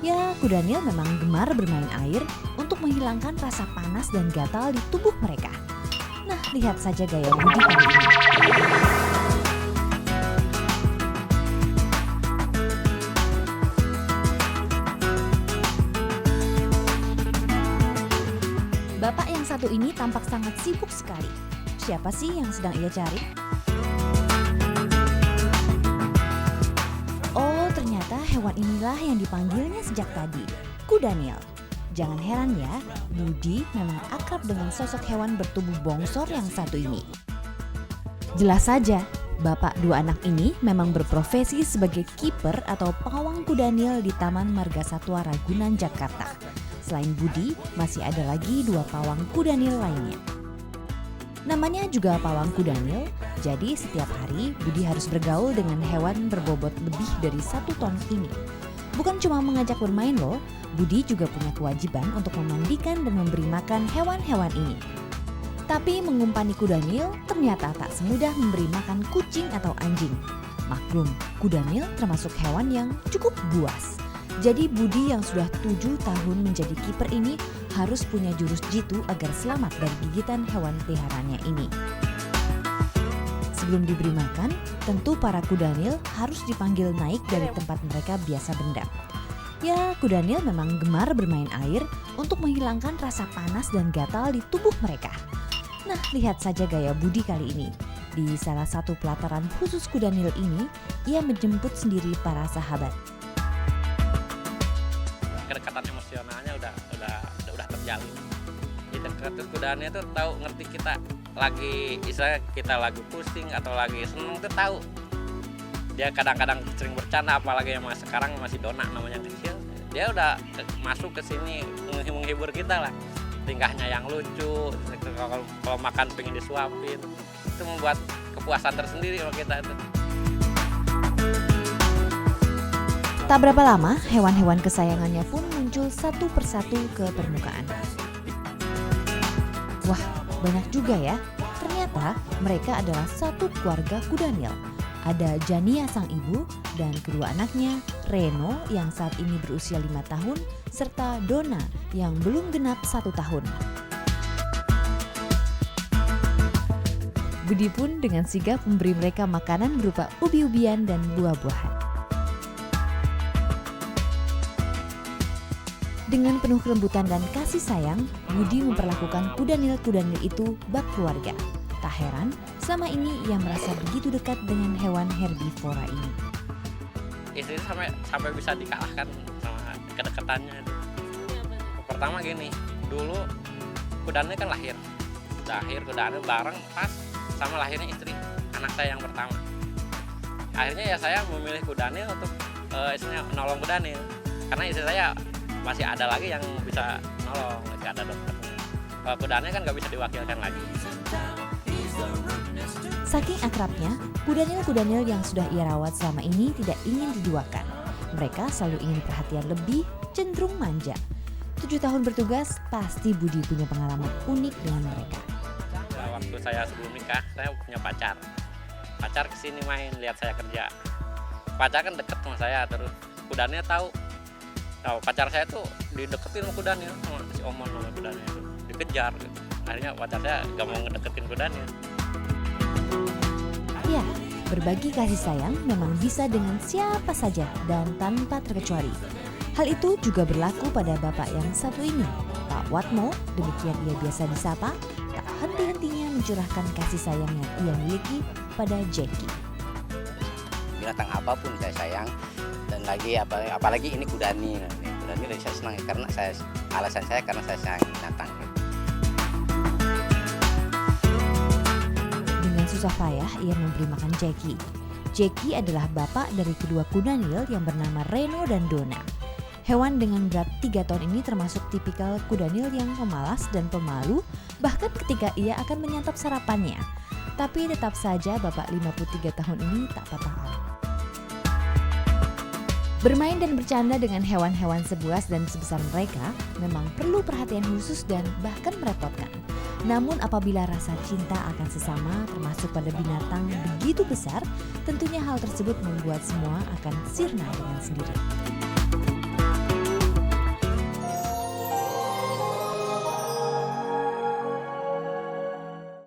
Ya, kuda Nil memang gemar bermain air untuk menghilangkan rasa panas dan gatal di tubuh mereka. Nah, lihat saja gaya Budi kali ini. Bapak yang satu ini tampak sangat sibuk sekali. Siapa sih yang sedang ia cari? Oh, ternyata hewan inilah yang dipanggilnya sejak tadi, kuda Nil. Jangan heran ya, Budi memang akrab dengan sosok hewan bertubuh bongsor yang satu ini. Jelas saja, bapak dua anak ini memang berprofesi sebagai kiper atau pawang kuda Nil di Taman Margasatwa Ragunan, Jakarta. Selain Budi, masih ada lagi dua pawang kuda Nil lainnya. Namanya juga pawang kuda Nil, jadi setiap hari Budi harus bergaul dengan hewan berbobot lebih dari 1 ton ini. Bukan cuma mengajak bermain loh, Budi juga punya kewajiban untuk memandikan dan memberi makan hewan-hewan ini. Tapi mengumpani kuda Nil ternyata tak semudah memberi makan kucing atau anjing. Maklum, kuda Nil termasuk hewan yang cukup buas. Jadi Budi yang sudah 7 tahun menjadi kiper ini harus punya jurus jitu agar selamat dari gigitan hewan peliharaannya ini. Sebelum diberi makan, tentu para kuda Nil harus dipanggil naik dari tempat mereka biasa berendam. Ya, kuda Nil memang gemar bermain air untuk menghilangkan rasa panas dan gatal di tubuh mereka. Nah, lihat saja gaya Budi kali ini. Di salah satu pelataran khusus kuda Nil ini, ia menjemput sendiri para sahabat. Kedekatan emosionalnya udah terjalin. Terus kudanya tuh tahu ngerti kita lagi istilahnya kita lagi pusing atau lagi seneng tuh tahu. Dia kadang-kadang sering bercanda, apalagi yang sekarang masih Dona namanya kecil. Dia udah masuk ke sini menghibur kita lah. Tingkahnya yang lucu, kalau makan pengen disuapin. Itu membuat kepuasan tersendiri kalau kita itu. Tak berapa lama, hewan-hewan kesayangannya pun muncul satu persatu ke permukaan. Wah, banyak juga ya. Ternyata mereka adalah satu keluarga kuda Nil. Ada Jania sang ibu dan kedua anaknya, Reno yang saat ini berusia 5 tahun, serta Dona yang belum genap 1 tahun. Budi pun dengan sigap memberi mereka makanan berupa ubi-ubian dan buah-buahan. Dengan penuh kelembutan dan kasih sayang, Budi memperlakukan kuda Nil itu bak keluarga. Tak heran, selama ini ia merasa begitu dekat dengan hewan herbivora ini. Istri sampai bisa dikalahkan sama kedekatannya. Pertama gini, dulu kudanya kan lahir kudanya bareng pas sama lahirnya istri anak saya yang pertama. Akhirnya ya saya memilih kudanya untuk istrinya nolong kudanya, karena istri saya masih ada lagi yang bisa nolong, masih ada dokternya. Kalau kudanya kan nggak bisa diwakilkan lagi. Saking akrabnya, kuda Nil yang sudah ia rawat selama ini tidak ingin diduakan. Mereka selalu ingin perhatian lebih, cenderung manja. 7 tahun bertugas, pasti Budi punya pengalaman unik dengan mereka. Nah, waktu saya sebelum nikah, saya punya pacar. Pacar kesini main, lihat saya kerja. Pacar kan deket sama saya, terus kudanya tahu. Nah, pacar saya tuh dideketin sama kudanya, sama si Omon sama kudanya itu. Dikejar gitu. Akhirnya pacar saya gak mau ngedeketin kudanya. Ya, berbagi kasih sayang memang bisa dengan siapa saja dan tanpa terkecuali. Hal itu juga berlaku pada bapak yang satu ini, Pak Watmo, demikian ia biasa disapa, tak henti-hentinya mencurahkan kasih sayang yang ia miliki pada Jackie. Binatang apapun saya sayang, dan apalagi ini kuda Nil. Kuda Nil saya senang karena alasan saya karena saya sayang binatang. Dengan susah payah ia memberi makan Jackie. Jackie adalah bapak dari kedua kuda Nil yang bernama Reno dan Dona. Hewan dengan berat 3 ton ini termasuk tipikal kuda Nil yang pemalas dan pemalu, bahkan ketika ia akan menyantap sarapannya. Tapi tetap saja bapak 53 tahun ini tak patah arang. Bermain dan bercanda dengan hewan-hewan sebuas dan sebesar mereka memang perlu perhatian khusus dan bahkan merepotkan. Namun apabila rasa cinta akan sesama termasuk pada binatang begitu besar, tentunya hal tersebut membuat semua akan sirna dengan sendiri.